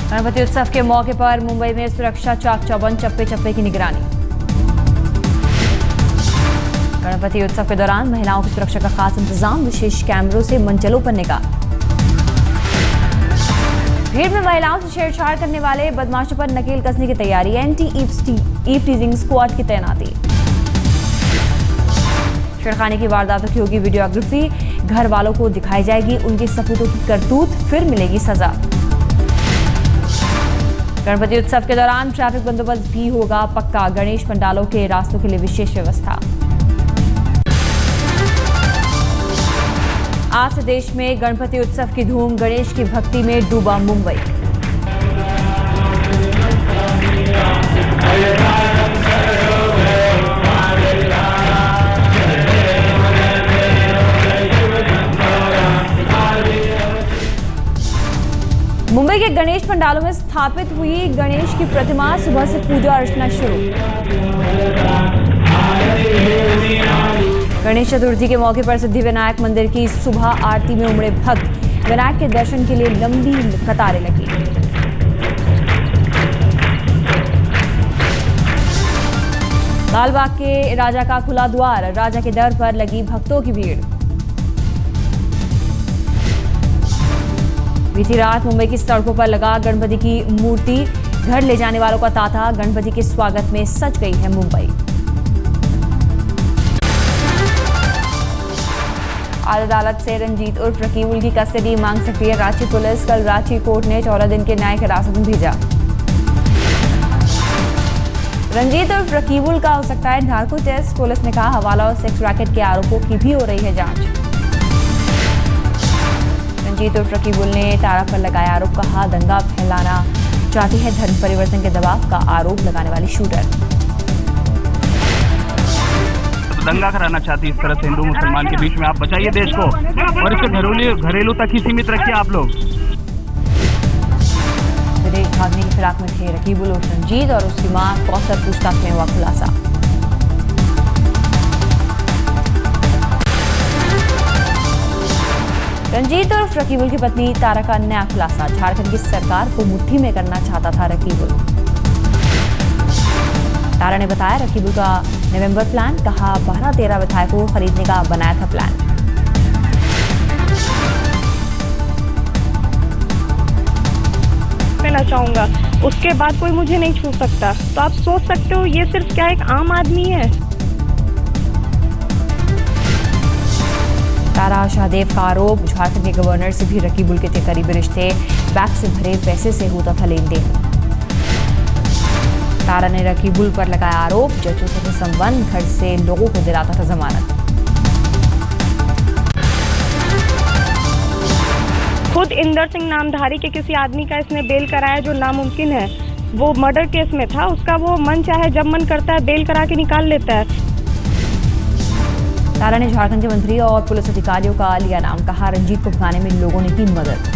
गणपति उत्सव के मौके पर मुंबई में सुरक्षा चाक चौबंद, चप्पे चप्पे की निगरानी। गणपति उत्सव के दौरान महिलाओं की सुरक्षा का खास इंतजाम, विशेष कैमरों से मंचलों पर निगाह। भीड़ में महिलाओं से छेड़छाड़ करने वाले बदमाशों पर नकेल कसने की तैयारी, एंटी ईव टीजिंग स्क्वाड की तैनाती। छेड़खानी की वारदातों की होगी वीडियोग्राफी, घर वालों को दिखाई जाएगी उनके सपूतों की करतूत, फिर मिलेगी सजा। गणपति उत्सव के दौरान ट्रैफिक बंदोबस्त भी होगा पक्का, गणेश पंडालों के रास्तों के लिए विशेष व्यवस्था। आज से देश में गणपति उत्सव की धूम, गणेश की भक्ति में डूबा मुंबई। मुंबई के गणेश पंडालों में स्थापित हुई गणेश की प्रतिमा, सुबह से पूजा अर्चना शुरू। गणेश चतुर्थी के मौके पर सिद्धिविनायक मंदिर की सुबह आरती में उमड़े भक्त, विनायक के दर्शन के लिए लंबी कतारें लगी। लालबाग के राजा का खुला द्वार, राजा के दर पर लगी भक्तों की भीड़। बीती रात मुंबई की सड़कों पर लगा गणपति की मूर्ति, घर ले जाने वालों का तांता, गणपति के स्वागत में सज गई है मुंबई। आज अदालत से रंजीत उर्फ रकीबुल की कस्टडी मांग सकती है रांची पुलिस। कल रांची कोर्ट ने 14 दिन के न्यायिक हिरासत में भेजा। रंजीत उर्फ रकीबुल का हो सकता है नार्को टेस्ट, पुलिस ने कहा। हवाला और सेक्स रैकेट के आरोपों की भी हो रही है जांच। रंजीत उर्फ रकीबुल ने तारा पर लगाया आरोप, कहा दंगा फैलाना चाहती है, धर्म परिवर्तन के दबाव का आरोप लगाने वाली शूटर। दंगा कराना चाहती है इस तरह से हिंदू मुसलमान के बीच में। आप बचाइए देश को और इसे घरेलू तक ही सीमित रखिए आप लोग। विदेश भागने की फिराक में थे रकीबुल उर्फ रंजीत और उसकी मां कौसर, पूछताछ में हुआ खुलासा। रंजीत उर्फ रकीबुल की पत्नी तारा का नया खुलासा, झारखंड की सरकार को मुट्ठी में करना चाहता था रकीबुल। तारा ने बताया रकीबुल का नवंबर प्लान, कहा 12-13 विधायकों को खरीदने का बनाया था प्लान। मैं चाहूंगा उसके बाद कोई मुझे नहीं छू सकता। तो आप सोच सकते हो ये सिर्फ क्या एक आम आदमी है। तारा शाहदेव का आरोप, झारखंड के गवर्नर से भी रकीबुल के थे करीबी रिश्ते, बैंक से भरे पैसे से होता था लेन देन। तारा ने रकीबुल पर लगाया आरोप, जजों से संबंध, घर से लोगों को दिलाता था जमानत। खुद इंदर सिंह नामधारी के किसी आदमी का इसने बेल कराया जो नामुमकिन है। वो मर्डर केस में था, उसका वो मन चाहे जब मन करता है बेल करा के निकाल लेता है। तारा ने झारखंड के मंत्री और पुलिस अधिकारियों का लिया नाम, कहा रंजीत को भगाने में लोगों ने की मदद।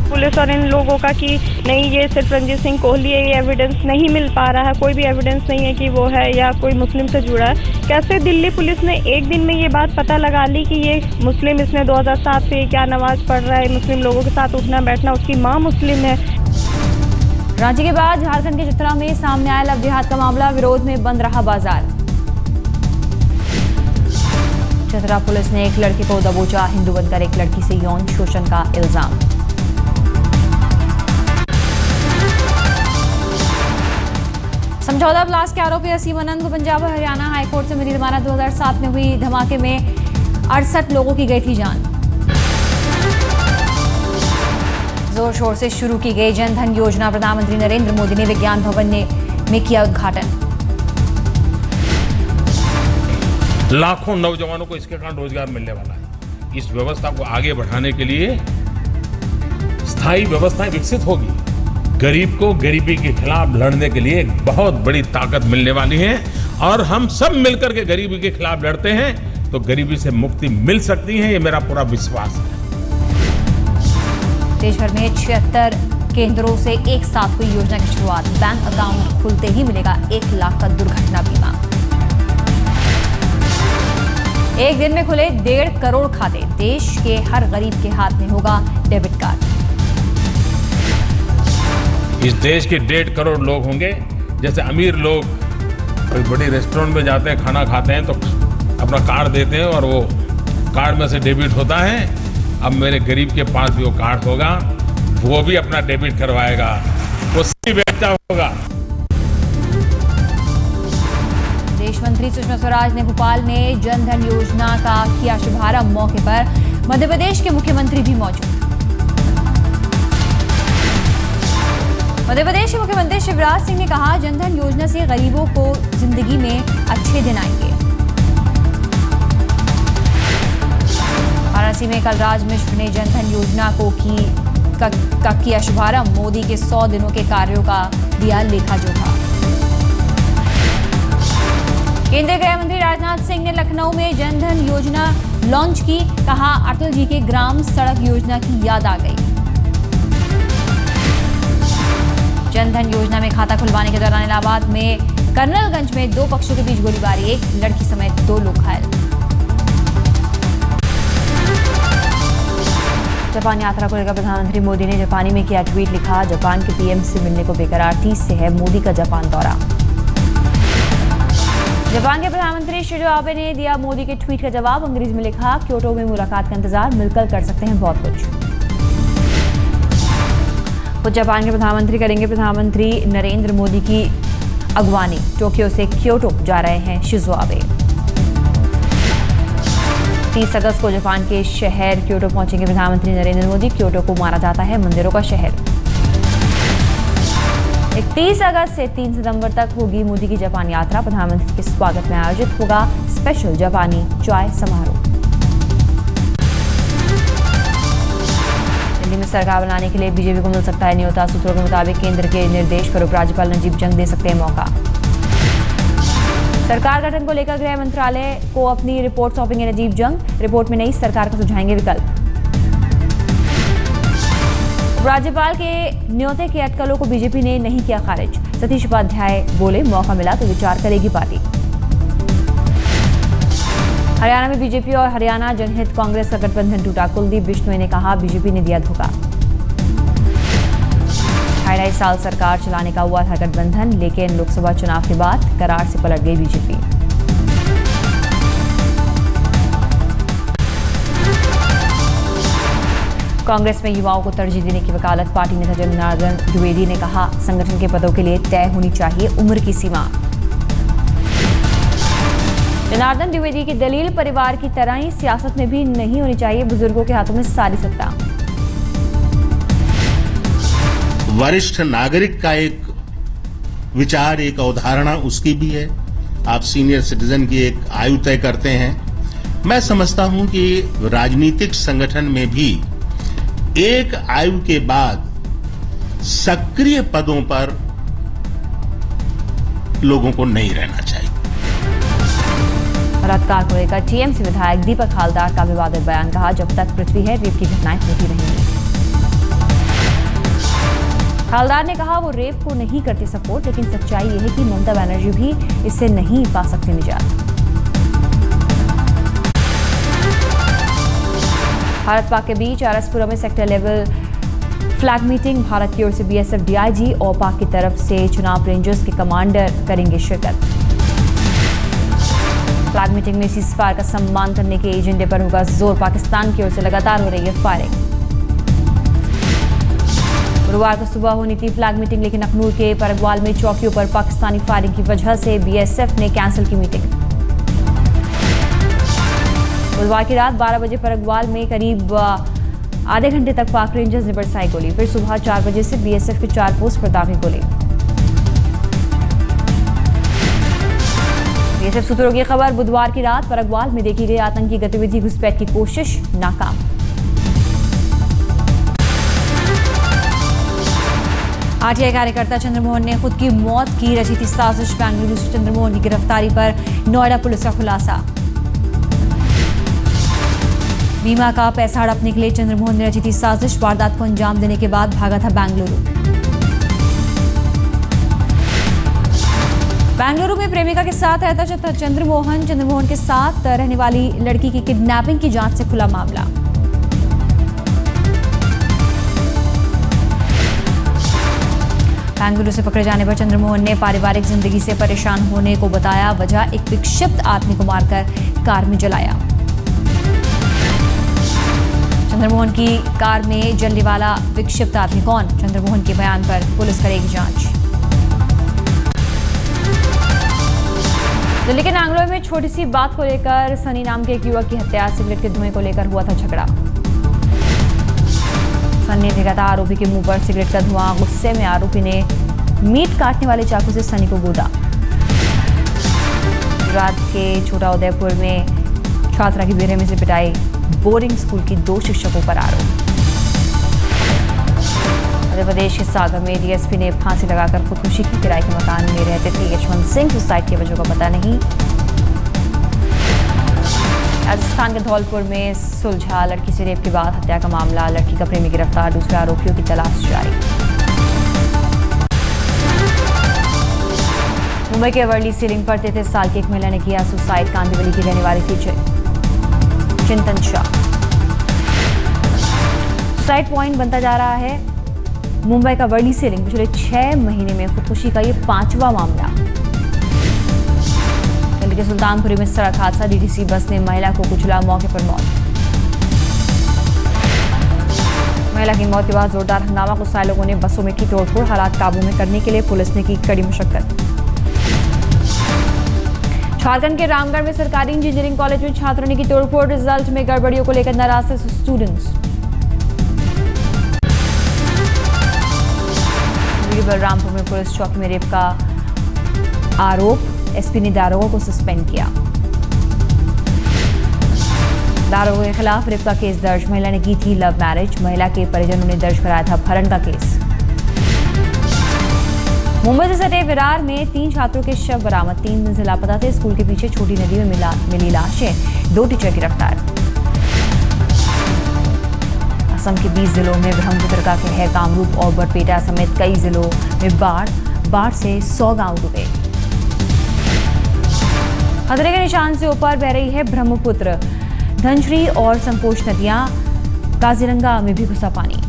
पुलिस और इन लोगों का कि नहीं ये सिर्फ रंजीत सिंह कोहली है, ये एविडेंस नहीं मिल पा रहा है, कोई भी एविडेंस नहीं है कि वो है या कोई मुस्लिम से जुड़ा है। कैसे दिल्ली पुलिस ने एक दिन में ये बात पता लगा ली कि ये मुस्लिम, इसने 2007 से क्या नमाज पढ़ रहा है, मुस्लिम लोगों के साथ उठना बैठना, उसकी माँ मुस्लिम है। रांची के बाद झारखंड के चतरा में सामने आया लव जिहाद का मामला, विरोध में बंद रहा बाजार। चतरा पुलिस ने एक लड़के को दबोचा, हिंदू बनकर एक लड़की से यौन शोषण का इल्जाम। समझौता ब्लास्ट के आरोपी असीम आनंद को पंजाब और हरियाणा हाईकोर्ट से मिली जमानत। 2007 में हुई धमाके में 68 लोगों की गई थी जान। जोर शोर से शुरू की गई जन धन योजना, प्रधानमंत्री नरेंद्र मोदी ने विज्ञान भवन में किया उद्घाटन। लाखों नौजवानों को इसके कारण रोजगार मिलने वाला है। इस व्यवस्था को आगे बढ़ाने के लिए स्थायी व्यवस्थाएं विकसित होगी। गरीब को गरीबी के खिलाफ लड़ने के लिए एक बहुत बड़ी ताकत मिलने वाली है और हम सब मिलकर के गरीबी के खिलाफ लड़ते हैं तो गरीबी से मुक्ति मिल सकती है, ये मेरा पूरा विश्वास है। देश भर में 76 केंद्रों से एक साथ हुई योजना की शुरुआत, बैंक अकाउंट खुलते ही मिलेगा 1 लाख का दुर्घटना बीमा। एक दिन में खुले 1.5 करोड़ खाते, देश के हर गरीब के हाथ में होगा डेबिट कार्ड। इस देश के 1.5 करोड़ लोग होंगे। जैसे अमीर लोग कोई बड़ी रेस्टोरेंट में जाते हैं, खाना खाते हैं तो अपना कार्ड देते हैं और वो कार्ड में से डेबिट होता है। अब मेरे गरीब के पास भी वो कार्ड होगा, वो भी अपना डेबिट करवाएगा, वो सही बेचता होगा। विदेश मंत्री सुषमा स्वराज ने भोपाल में जन धन योजना का किया शुभारंभ। मौके पर मध्य प्रदेश के मुख्यमंत्री भी मौजूद। मध्य प्रदेश के मुख्यमंत्री शिवराज सिंह ने कहा, जन धन योजना से गरीबों को जिंदगी में अच्छे दिन आएंगे। वाराणसी में कलराज मिश्र ने जन धन योजना का किया शुभारंभ। मोदी के 100 दिनों के कार्यों का दिया लेखा जोखा। केंद्रीय गृह मंत्री राजनाथ सिंह ने लखनऊ में जन धन योजना लॉन्च की। कहा, अटल जी के ग्राम सड़क योजना की याद आ गई। जन धन योजना में खाता खुलवाने के दौरान इलाहाबाद में कर्नलगंज में 2 पक्षों के बीच गोलीबारी, एक लड़की समेत 2 लोग घायल। जापान यात्रा को लेकर प्रधानमंत्री मोदी ने जापानी में किया ट्वीट। लिखा, जापान के पीएम से मिलने को बेकरार, 30 से है मोदी का जापान दौरा। जापान के प्रधानमंत्री शिंजो आबे ने दिया मोदी के ट्वीट का जवाब। अंग्रेजी में लिखा, क्योटो में मुलाकात का इंतजार, मिलकर कर सकते हैं बहुत कुछ। खुद जापान के प्रधानमंत्री करेंगे प्रधानमंत्री नरेंद्र मोदी की अगवानी। टोक्यो से क्योटो जा रहे हैं शिंजो आबे। 30 अगस्त को जापान के शहर क्योटो पहुंचेंगे प्रधानमंत्री नरेंद्र मोदी। क्योटो को माना जाता है मंदिरों का शहर। 31 अगस्त से 3 सितंबर तक होगी मोदी की जापान यात्रा। प्रधानमंत्री के स्वागत में आयोजित होगा स्पेशल जापानी चाय समारोह। दिल्ली में सरकार बनाने के लिए बीजेपी को मिल सकता है न्योता। सूत्रों के मुताबिक केंद्र के निर्देश पर उपराज्यपाल नजीब जंग दे सकते हैं मौका। सरकार गठन को लेकर गृह मंत्रालय को अपनी रिपोर्ट सौंपेंगे नजीब जंग। रिपोर्ट में नई सरकार को सुझाएंगे विकल्प। राज्यपाल के न्योते की अटकलों को बीजेपी ने नहीं किया खारिज। सतीश उपाध्याय बोले, मौका मिला तो विचार करेगी पार्टी। हरियाणा में बीजेपी और हरियाणा जनहित कांग्रेस का गठबंधन टूटा। कुलदीप बिश्नोई ने कहा, बीजेपी ने दिया धोखा। 2.5 साल सरकार चलाने का हुआ था गठबंधन, लेकिन लोकसभा चुनाव के बाद करार से पलट गई बीजेपी। कांग्रेस में युवाओं को तरजीह देने की वकालत। पार्टी नेता जनार्दन द्विवेदी ने कहा, संगठन के पदों के लिए तय होनी चाहिए उम्र की सीमा। जनार्दन द्विवेदी की दलील, परिवार की तरह ही सियासत में भी नहीं होनी चाहिए बुजुर्गों के हाथों में सारी सत्ता। वरिष्ठ नागरिक का एक विचार, एक अवधारणा उसकी भी है। आप सीनियर सिटीजन की एक आयु तय करते हैं। मैं समझता हूं कि राजनीतिक संगठन में भी एक आयु के बाद सक्रिय पदों पर लोगों को नहीं रहना चाहिए। बलात्कार को लेकर टीएमसी विधायक दीपक हालदार का विवादित बयान। कहा, जब तक पृथ्वी है रेप की घटनाएं होती रहेंगी। हालदार ने कहा, वो रेप को नहीं करती सपोर्ट, लेकिन सच्चाई यह है कि ममता बनर्जी भी इससे नहीं पा सकती निजात। भारत पाक के बीच आरएसपुरा में sector level flag meeting. Bharat की ओर से बीएसएफ डीआईजी और पाक की तरफ से चुनाव रेंजर्स के कमांडर करेंगे शिरकत। फ्लैग मीटिंग में सीज़फायर का सम्मान करने के एजेंडे पर होगा जोर। पाकिस्तान की ओर से लगातार हो रही है फायरिंग। गुरुवार को सुबह होनी थी फ्लैग मीटिंग, लेकिन अखनूर के परगवाल में चौकियों पर पाकिस्तानी फायरिंग की वजह से बीएसएफ ने कैंसिल की मीटिंग। बुधवार की रात 12 बजे परगवाल में करीब आधे घंटे तक पाक रेंजर्स ने बरसाई गोली। फिर सुबह 4 बजे से बीएसएफ के 4 पोस्ट पर दागी गोली। बीएसएफ सूत्रों की खबर, बुधवार की रात परगवाल में देखी गई आतंकी गतिविधि, घुसपैठ की कोशिश नाकाम। आरटीआई कार्यकर्ता चंद्रमोहन ने खुद की मौत की रची थी साजिश। बेंगलुरु से चंद्रमोहन की गिरफ्तारी पर नोएडा पुलिस का खुलासा। बीमा का पैसा हड़पने के लिए चंद्रमोहन ने रची थी साजिश। वारदात को अंजाम देने के बाद भागा था बेंगलुरु। बेंगलुरु में प्रेमिका के साथ रहता था चंद्रमोहन के साथ रहने वाली लड़की की किडनैपिंग की जांच से खुला मामला। बेंगलुरु से पकड़े जाने पर चंद्रमोहन ने पारिवारिक जिंदगी से परेशान होने को बताया। वजह एक विक्षिप्त आदमी को मारकर कार में जलाया। चंद्रमोहन की कार में जलने वाला विक्षिप्त आदमी कौन? चंद्रमोहन के बयान पर पुलिस करेगी जांच। दिल्ली के नांगलोई में छोटी सी बात को लेकर सनी नाम के एक युवक की हत्या। सिगरेट के धुएं को लेकर हुआ था झगड़ा। सनी ने देखा था आरोपी के मुंह पर सिगरेट का धुआं। गुस्से में आरोपी ने मीट काटने वाले चाकू से सनी को गोदा। गुजरात के छोटा उदयपुर में छात्रा की बेरहमी से पिटाई। बोर्डिंग स्कूल की 2 शिक्षकों पर आरोप। मध्य प्रदेश के सागर में डीएसपी ने फांसी लगाकर खुदकुशी की। किराए के मकान में रहते थे यशवंत सिंह। सुसाइड की वजह का पता नहीं। राजस्थान के धौलपुर में सुलझा लड़की से रेप के बाद हत्या का मामला। लड़की का प्रेमी गिरफ्तार। दूसरे आरोपियों की तलाश जारी। मुंबई के वर्ली सीलिंग पर 33 साल की एक महिला ने किया सुसाइड। कांदिवली की रहने वाली थी चिंतन शाह। सुसाइड पॉइंट बनता जा रहा है मुंबई का वर्ली सीलिंग। पिछले 6 महीने में खुदकुशी का ये 5वां मामला। दिल्ली के सुल्तानपुरी में सड़क हादसा। डीटीसी बस ने महिला को कुचला। मौके पर मौत। महिला की मौत के बाद जोरदार हंगामा। गुस्साए लोगों ने बसों में की तोड़फोड़। हालात काबू में करने के लिए पुलिस ने की कड़ी मशक्कत। झारखंड के रामगढ़ में सरकारी इंजीनियरिंग कॉलेज में छात्रों ने की तोड़फोड़। रिजल्ट में गड़बड़ियों को लेकर नाराज थे स्टूडेंट्स। बलरामपुर में पुलिस चौकी में रेप का आरोप। एसपी ने दारोगा को सस्पेंड किया। दारोगा के खिलाफ रेप का केस दर्ज। महिला ने की थी लव मैरिज। महिला के परिजनों ने दर्ज कराया था अपहरण का केस। मुंबई से सटे विरार में 3 छात्रों के शव बरामद। 3 दिन से लापता थे। स्कूल के पीछे छोटी नदी में मिली लाशें। 2 टीचर गिरफ्तार। असम के 20 जिलों में ब्रह्मपुत्र का कहर। कामरूप और बरपेटा समेत कई जिलों में बाढ़ से 100 गांव डूबे। खतरे के निशान से ऊपर बह रही है ब्रह्मपुत्र। धनश्री और संकोच नदियां। काजीरंगा में भी घुसा पानी।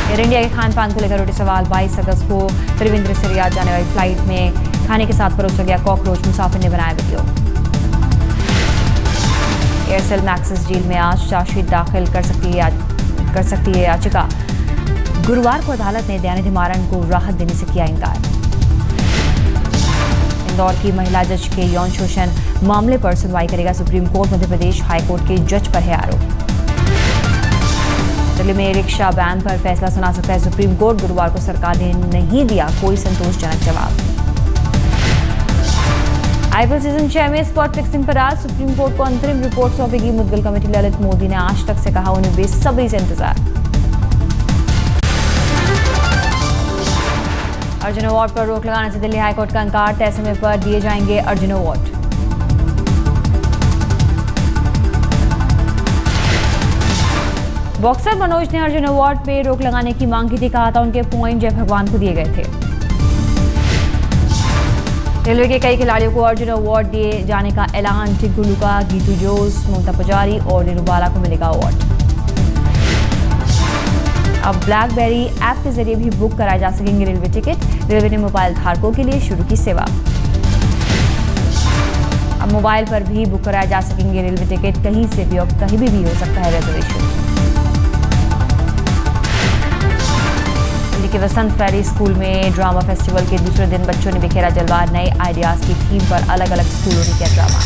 एयर इंडिया के खान पान को लेकर उठे सवाल। 22 अगस्त को त्रिवेंद्र से रियाद जाने वाली फ्लाइट में खाने के साथ परोसा गया कॉकरोच। मुसाफिर ने बनाया वीडियो। एयरसेल मैक्सिस डील में आज चार्जशीट दाखिल कर सकती है याचिका। गुरुवार को अदालत ने दयानिधि मारन को राहत देने से किया इनकार। इंदौर की महिला जज के यौन शोषण मामले पर सुनवाई करेगा supreme court. Madhya Pradesh high court के जज पर है आरोप। दिल्ली में रिक्शा बैन पर फैसला सुना सकता है सुप्रीम कोर्ट। गुरुवार को सरकार ने नहीं दिया कोई संतोषजनक जवाब। आईपीएल सीजन 6 में स्पॉट फिक्सिंग पर आज सुप्रीम कोर्ट को अंतरिम रिपोर्ट सौंपेगी मुद्गल कमेटी। ललित मोदी ने आज तक से कहा उन्हें बेसब्री से इंतजार। अर्जुन अवार्ड पर रोक लगाने से दिल्ली हाईकोर्ट का इंकार। तय समय पर दिए जाएंगे अर्जुन अवार्ड। बॉक्सर मनोज ने अर्जुन अवार्ड पे रोक लगाने की मांग की थी। कहा था उनके पॉइंट जय भगवान को दिए गए थे। रेलवे के कई खिलाड़ियों को अर्जुन अवार्ड दिए जाने का ऐलान। टिंकू लुका, गीतू जोश, ममता पुजारी और नीरू बाला को मिलेगा अवार्ड। अब ब्लैकबेरी ऐप के जरिए भी बुक कराए जा सकेंगे रेलवे टिकट। रेलवे ने मोबाइल धारकों के लिए शुरू की सेवा। अब मोबाइल पर भी बुक कराए जा सकेंगे रेलवे टिकट। कहीं से भी और कहीं भी हो सकता है रिजर्वेशन। दिल्ली के वसंत फैरी स्कूल में ड्रामा फेस्टिवल के दूसरे दिन बच्चों ने बिखेरा जलवा। नए आइडियाज की थीम पर अलग अलग स्कूलों ने किया ड्रामा।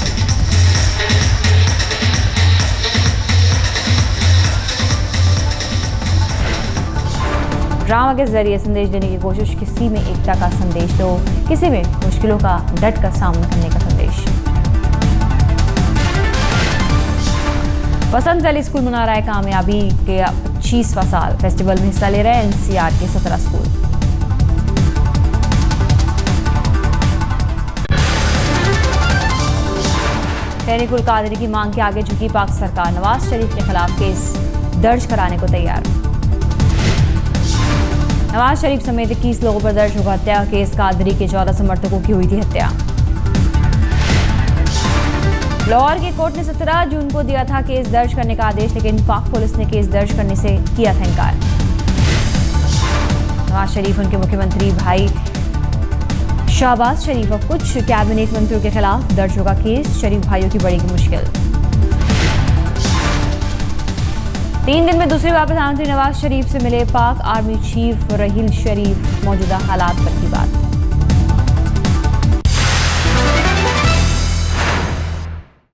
ड्रामा के जरिए संदेश देने की कोशिश। किसी में एकता का संदेश तो किसी में मुश्किलों का डट कर सामना करने का संदेश। वसंत वैली स्कूल मना रहा है कामयाबी के 25वां साल। फेस्टिवल में हिस्सा ले रहे हैं एनसीआर के 17 स्कूल। तहरीकुल कादरी की मांग के आगे झुकी पाक सरकार। नवाज शरीफ के खिलाफ केस दर्ज कराने को तैयार। नवाज शरीफ समेत 21 लोगों पर दर्ज होगा हत्या केस। कादरी के 14 समर्थकों की हुई थी हत्या। लाहौर की कोर्ट ने 17 जून को दिया था केस दर्ज करने का आदेश, लेकिन पाक पुलिस ने केस दर्ज करने से किया था इनकार। नवाज शरीफ, उनके मुख्यमंत्री भाई शहबाज शरीफ और कुछ कैबिनेट मंत्रियों के खिलाफ दर्ज होगा केस। शरीफ भाइयों की बढ़ेगी मुश्किल। 3 दिन में दूसरी बार प्रधानमंत्री नवाज शरीफ से मिले पाक आर्मी चीफ रहील शरीफ। मौजूदा हालात पर की बात।